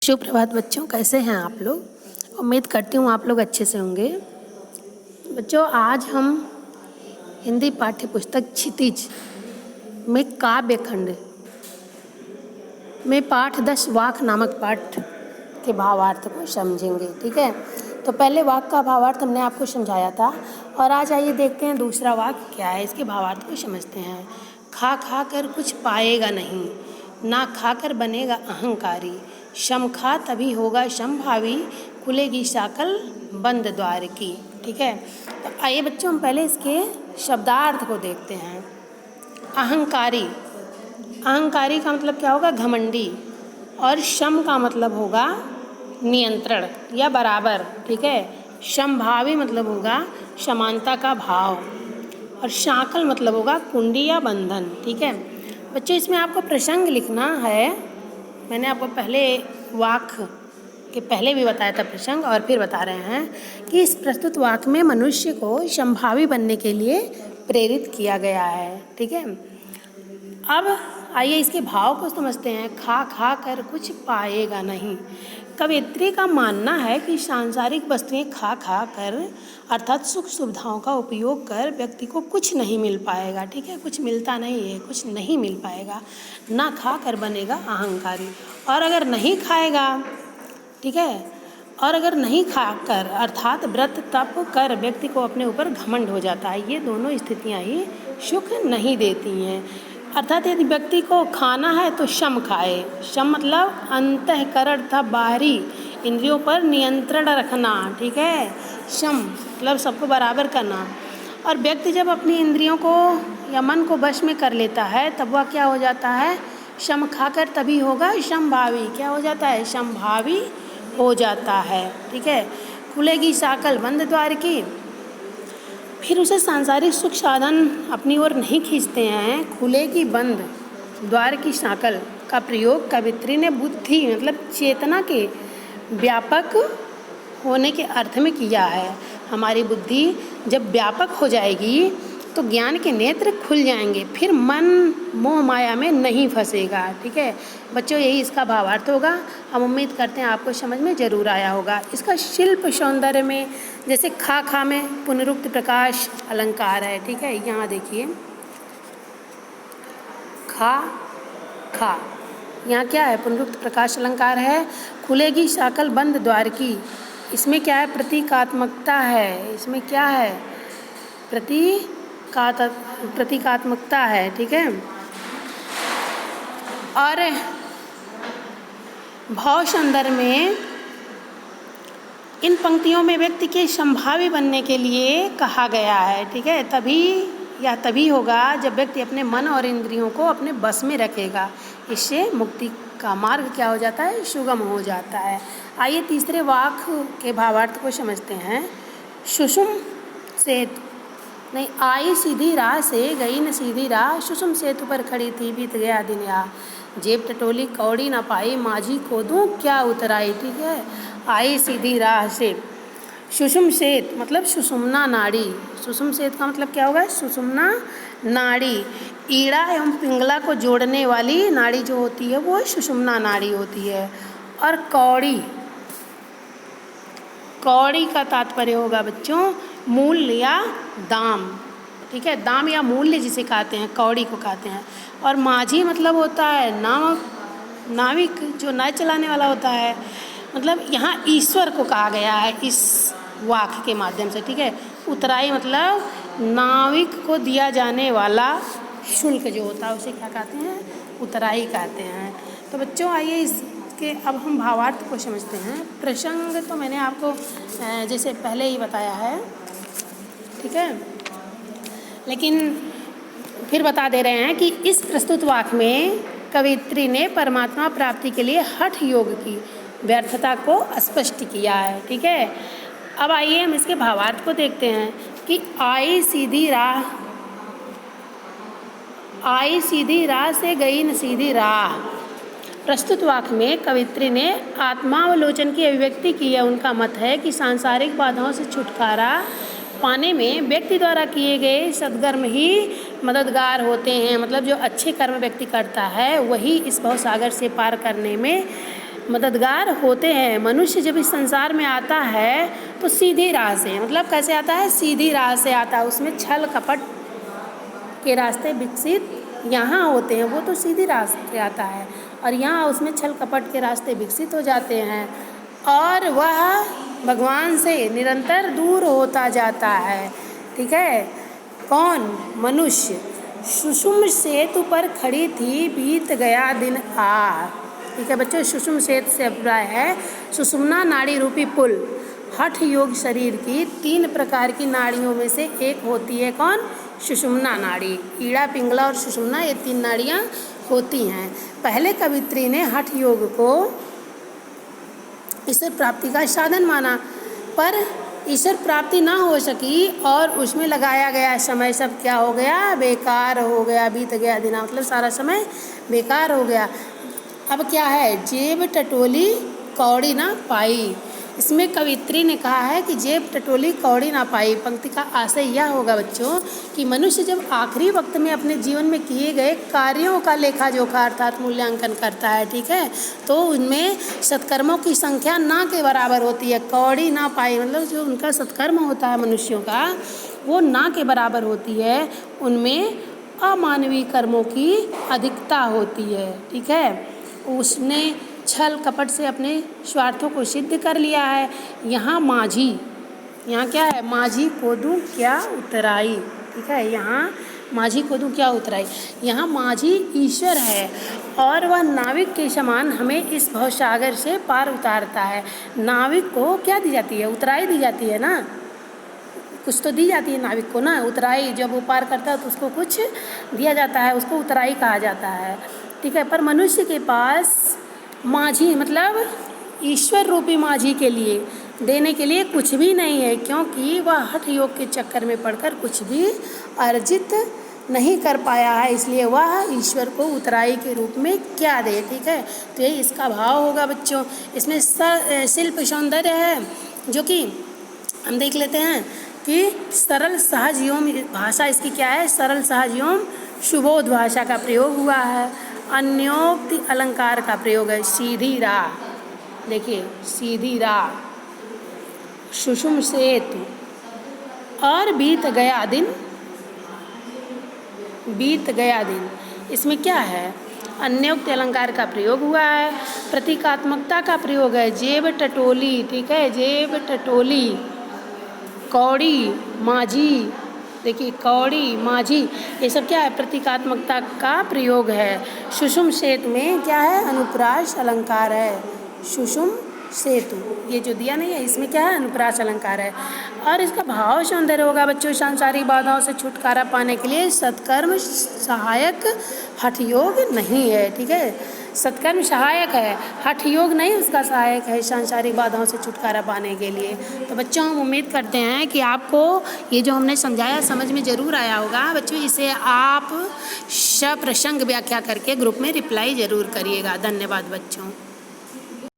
सुप्रभात बच्चों, कैसे हैं आप लोग। उम्मीद करती हूँ आप लोग अच्छे से होंगे। बच्चों, आज हम हिंदी पाठ्य पुस्तक क्षितिज में काव्य खंड में पाठ 10 वाक नामक पाठ के भावार्थ को समझेंगे। ठीक है, तो पहले वाक का भावार्थ हमने आपको समझाया था और आज आइए देखते हैं दूसरा वाक क्या है, इसके भावार्थ को समझते हैं। खा खा कर कुछ पाएगा नहीं, ना खाकर बनेगा अहंकारी, शम खा तभी होगा समभावी, खुलेगी साकल बंद द्वार की। ठीक है, तो आइए बच्चों हम पहले इसके शब्दार्थ को देखते हैं। अहंकारी, अहंकारी का मतलब क्या होगा? घमंडी। और शम का मतलब होगा नियंत्रण या बराबर। ठीक है, समभावी मतलब होगा समानता का भाव, और शाकल मतलब होगा कुंडी या बंधन। ठीक है बच्चों, इसमें आपको प्रसंग लिखना है। मैंने आपको पहले वाक के पहले भी बताया था प्रसंग, और फिर बता रहे हैं कि इस प्रस्तुत वाक में मनुष्य को समभावी बनने के लिए प्रेरित किया गया है। ठीक है, अब आइए इसके भाव को समझते हैं। खा खा कर कुछ पाएगा नहीं। कवियत्री का मानना है कि सांसारिक वस्तुएं खा खा कर अर्थात सुख सुविधाओं का उपयोग कर व्यक्ति को कुछ नहीं मिल पाएगा। ठीक है, कुछ मिलता नहीं है, कुछ नहीं मिल पाएगा, ना खा कर बनेगा अहंकारी। और अगर नहीं खाएगा, ठीक है, और अगर नहीं खाकर अर्थात व्रत तप कर व्यक्ति को अपने ऊपर घमंड हो जाता है। ये दोनों स्थितियां ही सुख नहीं देती हैं। अर्थात यदि व्यक्ति को खाना है तो शम खाए। शम मतलब अंतःकरण था, बाहरी इंद्रियों पर नियंत्रण रखना। ठीक है, शम मतलब सबको बराबर करना। और व्यक्ति जब अपनी इंद्रियों को या मन को वश में कर लेता है तब वह क्या हो जाता है? शम खाकर तभी होगा समभावी। क्या हो जाता है? समभावी हो जाता है। ठीक है, खुलेगी साकल बंद द्वार की। फिर उसे सांसारिक सुख साधन अपनी ओर नहीं खींचते हैं। खुलेगी बंद द्वार की साकल का प्रयोग कवित्री ने बुद्धि मतलब चेतना के व्यापक होने के अर्थ में किया है। हमारी बुद्धि जब व्यापक हो जाएगी तो ज्ञान के नेत्र खुल जाएंगे, फिर मन मोह माया में नहीं फंसेगा। ठीक है बच्चों, यही इसका भावार्थ होगा। हम उम्मीद करते हैं आपको समझ में ज़रूर आया होगा। इसका शिल्प सौंदर्य में जैसे खा खा में पुनरुक्त प्रकाश अलंकार है। ठीक है, यहाँ देखिए खा खा, यहाँ क्या है? पुनरुक्त प्रकाश अलंकार है। खुलेगी साकल बंद द्वार की, इसमें क्या है? प्रतीकात्मकता है। इसमें क्या है? प्रतीकात्मकता है। ठीक है, और भाव सौंदर्य में इन पंक्तियों में व्यक्ति के संभावी बनने के लिए कहा गया है। ठीक है, तभी होगा जब व्यक्ति अपने मन और इंद्रियों को अपने बस में रखेगा। इससे मुक्ति का मार्ग क्या हो जाता है? सुगम हो जाता है। आइए तीसरे वाक के भावार्थ को समझते हैं। सुषुम सेतु नहीं, आई सीधी राह से गई न सीधी राह, सुषुम सेतु पर खड़ी थी बीत गया दिन या, जेब टटोली कौड़ी न पाई, माझी को दूं क्या उतराई। ठीक है, आई सीधी राह से। सुषुम सेत मतलब सुषुम्ना नाड़ी। सुषुम सेत का मतलब क्या होगा? सुषुम्ना नाड़ी। ईड़ा एवं पिंगला को जोड़ने वाली नाड़ी जो होती है वो सुषुम्ना नाड़ी होती है। और कौड़ी, कौड़ी का तात्पर्य होगा बच्चों मूल्य या दाम। ठीक है, दाम या मूल्य जिसे कहते हैं, कौड़ी को कहते हैं। और माझी मतलब होता है नाविक, जो नाव चलाने वाला होता है। मतलब यहाँ ईश्वर को कहा गया है इस वाक्य के माध्यम से। ठीक है, उतराई मतलब नाविक को दिया जाने वाला शुल्क जो होता है उसे क्या कहते हैं? उतराई कहते हैं। तो बच्चों आइए इसके अब हम भावार्थ को समझते हैं। प्रसंग तो मैंने आपको जैसे पहले ही बताया है। ठीक है, लेकिन फिर बता दे रहे हैं कि इस प्रस्तुत वाक्य में कवित्री ने परमात्मा प्राप्ति के लिए हठ योग की व्यर्थता को स्पष्ट किया है। ठीक है, अब आइए हम इसके भावार्थ को देखते हैं कि आई सीधी राह से गई न सीधी राह। प्रस्तुत वाक्य में कवित्री ने आत्मावलोचन की अभिव्यक्ति की है। उनका मत है कि सांसारिक बाधाओं से छुटकारा पाने में व्यक्ति द्वारा किए गए सद्कर्म ही मददगार होते हैं। मतलब जो अच्छे कर्म व्यक्ति करता है वही इस भवसागर से पार करने में मददगार होते हैं। मनुष्य जब इस संसार में आता है तो सीधी राह से, मतलब कैसे आता है, सीधी राह से आता है। उसमें छल कपट के रास्ते विकसित यहाँ होते हैं, वो तो सीधी राह से आता है, और यहाँ उसमें छल कपट के रास्ते विकसित हो जाते हैं और वह भगवान से निरंतर दूर होता जाता है। ठीक है, कौन? मनुष्य। सुषुम्न सेतु पर खड़ी थी, बीत गया दिन आ। ठीक है बच्चों, सुषुम्न सेतु से अभिप्राय है सुषुम्ना नाड़ी रूपी पुल। हठ योग शरीर की 3 प्रकार की नाड़ियों में से एक होती है, कौन? सुषुम्ना नाड़ी। ईड़ा, पिंगला और सुषुम्ना, ये 3 नाड़ियाँ होती हैं। पहले कवित्री ने हठ योग को ईश्वर प्राप्ति का साधन माना, पर ईश्वर प्राप्ति ना हो सकी और उसमें लगाया गया समय सब क्या हो गया? बेकार हो गया, बीत गया दिन, मतलब सारा समय बेकार हो गया। अब क्या है? जेब टटोली कौड़ी ना पाई। इसमें कवित्री ने कहा है कि जेब टटोली कौड़ी ना पाई। पंक्ति का आशय यह होगा बच्चों कि मनुष्य जब आखिरी वक्त में अपने जीवन में किए गए कार्यों का लेखा जोखा अर्थात मूल्यांकन करता है, ठीक है, तो उनमें सत्कर्मों की संख्या ना के बराबर होती है। कौड़ी ना पाई मतलब जो उनका सत्कर्म होता है मनुष्यों का, वो ना के बराबर होती है, उनमें अमानवीय कर्मों की अधिकता होती है। ठीक है, उसने छल कपट से अपने स्वार्थों को सिद्ध कर लिया है। यहाँ माझी, यहाँ क्या है? माझी कोदू क्या उतराई। ठीक है, यहाँ माझी कोदू क्या उतराई। यहाँ माझी ईश्वर है और वह नाविक के समान हमें इस भवसागर से पार उतारता है। नाविक को क्या दी जाती है? उतराई दी जाती है ना, कुछ तो दी जाती है नाविक को ना। उतराई जब वो पार करता है तो उसको कुछ दिया जाता है, उसको उतराई कहा जाता है। ठीक है, पर मनुष्य के पास माझी मतलब ईश्वर रूपी माझी के लिए देने के लिए कुछ भी नहीं है, क्योंकि वह हठ योग के चक्कर में पड़कर कुछ भी अर्जित नहीं कर पाया है, इसलिए वह ईश्वर को उतराई के रूप में क्या दे। ठीक है, तो यही इसका भाव होगा बच्चों। इसमें शिल्प सौंदर्य है जो कि हम देख लेते हैं कि सरल सहज एवं भाषा इसकी क्या है? सरल सहज एवं सुबोध भाषा का प्रयोग हुआ है। अन्योक्ति अलंकार का प्रयोग है। सीधी राह, देखिए सीधी राह, सुषुम्न सेतु और बीत गया दिन। बीत गया दिन, इसमें क्या है? अन्योक्ति अलंकार का प्रयोग हुआ है। प्रतीकात्मकता का प्रयोग है। जेब टटोली, ठीक है, जेब टटोली, कौड़ी, माझी, देखिए कौड़ी, माझी, ये सब क्या है? प्रतीकात्मकता का प्रयोग है। सुषुम्न सेतु में क्या है? अनुप्रास अलंकार है। सुषुम्न सेतु ये जो दिया नहीं है, इसमें क्या है? अनुप्रास अलंकार है। और इसका भाव सौंदर्य होगा बच्चों। सांसारिक बाधाओं से छुटकारा पाने के लिए सत्कर्म सहायक, हठ योग नहीं है। ठीक है, सत्कर्म सहायक है, हठ योग नहीं उसका सहायक है सांसारिक बाधाओं से छुटकारा पाने के लिए। तो बच्चों हम उम्मीद करते हैं कि आपको ये जो हमने समझाया समझ में ज़रूर आया होगा। बच्चों इसे आप सप्रसंग व्याख्या करके ग्रुप में रिप्लाई ज़रूर करिएगा। धन्यवाद बच्चों।